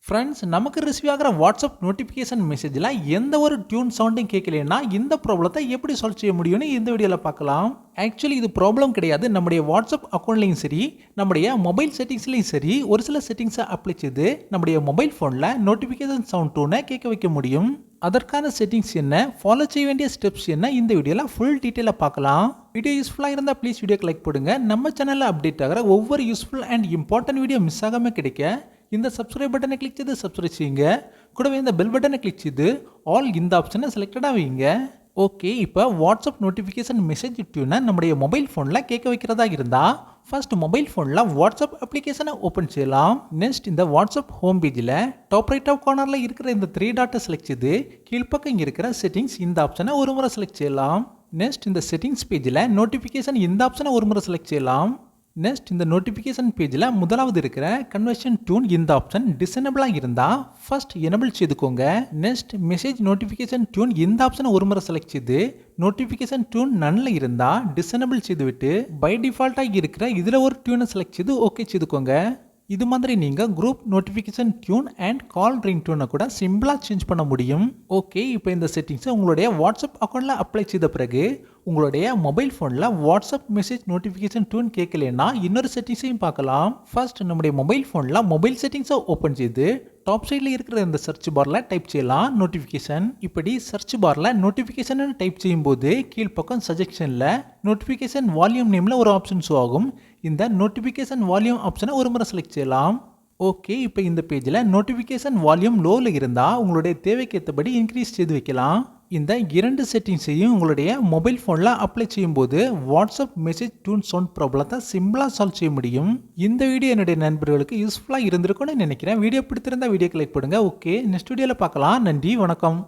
Friends, நமக்கு receive ஆகிற WhatsApp notification மெசேஜில் எந்த ஒரு டியூன் சவுண்டும் கேட்கலன்னா இந்த ப்ராப்ளத்தை எப்படி சால்வ் செய்ய முடியும்னு இந்த வீடியோவில் பார்க்கலாம். ஆக்சுவலி இது ப்ராப்ளம் கிடையாது. நம்முடைய வாட்ஸ்அப் அக்கௌண்ட்லையும் சரி, நம்முடைய மொபைல் செட்டிங்ஸ்லையும் சரி, ஒரு சில செட்டிங்ஸை அப்ளை செய்து நம்முடைய மொபைல் ஃபோனில் நோட்டிஃபிகேஷன் சவுண்ட் டோனை கேட்க வைக்க முடியும். அதற்கான செட்டிங்ஸ் என்ன, ஃபாலோ செய்ய வேண்டிய ஸ்டெப்ஸ் என்ன, இந்த வீடியோவில் ஃபுல் டீட்டெயிலாக பார்க்கலாம். வீடியோ யூஸ்ஃபுல்லாக இருந்தால் ப்ளீஸ் வீடியோக்கு லைக் போடுங்க. நம்ம சேனலில் அப்டேட் ஆகிற ஒவ்வொரு useful and important video miss ஆகாமல் கிடைக்க இந்த சப்ஸ்கிரைப் பட்டனை கிளிக் செய்து சப்ஸ்கிரைப் செய்யுங்க. கூடவே இந்த பெல் பட்டனை கிளிக் செய்து ஆல் இந்த ஆப்ஷனை செலக்டடாக வைங்க. ஓகே, இப்போ வாட்ஸ்அப் நோட்டிஃபிகேஷன் மெசேஜ் டியூனை நம்முடைய மொபைல் ஃபோனில் கேட்க வைக்கிறதா இருந்தால் ஃபர்ஸ்ட் மொபைல் ஃபோனில் வாட்ஸ்அப் அப்ளிகேஷனை ஓப்பன் செய்யலாம். நெக்ஸ்ட் இந்த வாட்ஸ்அப் ஹோம் பேஜில் டாப் ரைட் ஆஃப் கார்னரில் இருக்கிற இந்த 3 டாட்டை செலக்ட் செய்து கீழ்ப்பக்கம் இங்கே இருக்கிற செட்டிங்ஸ் இந்த ஆப்ஷனை ஒரு முறை செலக்ட் செய்யலாம். நெக்ஸ்ட் இந்த செட்டிங்ஸ் பேஜில் நோட்டிஃபிகேஷன் இந்த ஆப்ஷனை ஒரு முறை செலக்ட் செய்யலாம். நெக்ஸ்ட் இந்த நோட்டிஃபிகேஷன் பேஜில் முதலாவது இருக்கிற கன்வர்ஷன் டியூன் இந்த ஆப்ஷன் டிசேபிளாக இருந்தால் ஃபர்ஸ்ட் எனபிள் செய்துக்கோங்க. நெக்ஸ்ட் மெசேஜ் நோட்டிஃபிகேஷன் டியூன் இந்த ஆப்ஷனை ஒரு முறை செலக்ட் செய்து நோட்டிஃபிகேஷன் டியூன் நன்னில் இருந்தால் டிசேபிள் செய்துவிட்டு பை டிஃபால்ட்டாக இருக்கிற இதில் ஒரு டியூனை செலக்ட் செய்து ஓகே செய்துக்கோங்க. இது மாதிரி நீங்கள் group notification tune and call ரிங்டோனை கூட சிம்பிளாக சேஞ்ச் பண்ண முடியும். ஓகே, இப்போ இந்த செட்டிங்ஸை உங்களுடைய வாட்ஸ்அப் அக்கௌண்ட்டில் அப்ளை செய்த பிறகு உங்களுடைய மொபைல் ஃபோனில் வாட்ஸ்அப் மெசேஜ் நோட்டிஃபிகேஷன் டியூன் கேட்கலன்னா இன்னொரு செட்டிங்ஸையும் பார்க்கலாம். ஃபர்ஸ்ட் நம்முடைய மொபைல் ஃபோனில் மொபைல் செட்டிங்ஸை ஓப்பன் செய்து டாப் சைடில் இருக்கிற இந்த சர்ச் பாரில் டைப் செய்யலாம் நோட்டிஃபிகேஷன். இப்படி சர்ச் பாரில் நோட்டிஃபிகேஷன் டைப் செய்யும்போது கீழ்ப்பக்கம் சஜெக்ஷனில் நோட்டிஃபிகேஷன் வால்யூம் நேமில் ஒரு ஆப்ஷன் ஷோ ஆகும். இந்த நோட்டிஃபிகேஷன் வால்யூம் ஆப்ஷனை ஒரு முறை செலக்ட் செய்யலாம். ஓகே, இப்போ இந்த பேஜில் நோட்டிஃபிகேஷன் வால்யூம் லோவில் இருந்தால் உங்களுடைய தேவைக்கு ஏற்றபடி இன்க்ரீஸ் செய்து வைக்கலாம். இந்த 2 செட்டிங்ஸையும் உங்களுடைய மொபைல் ஃபோனில் அப்ளை செய்யும்போது வாட்ஸ்அப் மெசேஜ் டியூன் சவுண்ட் ப்ராப்ளத்தை சிம்பிளாக சால்வ் செய்ய முடியும். இந்த வீடியோ என்னுடைய நண்பர்களுக்கு யூஸ்ஃபுல்லாக இருந்திருக்கும்னு நினைக்கிறேன். வீடியோ பிடித்திருந்தால் வீடியோக்கு லைக் பண்ணுங்கள். ஓகே, நெக்ஸ்ட் வீடியோவில் பார்க்கலாம். நன்றி, வணக்கம்.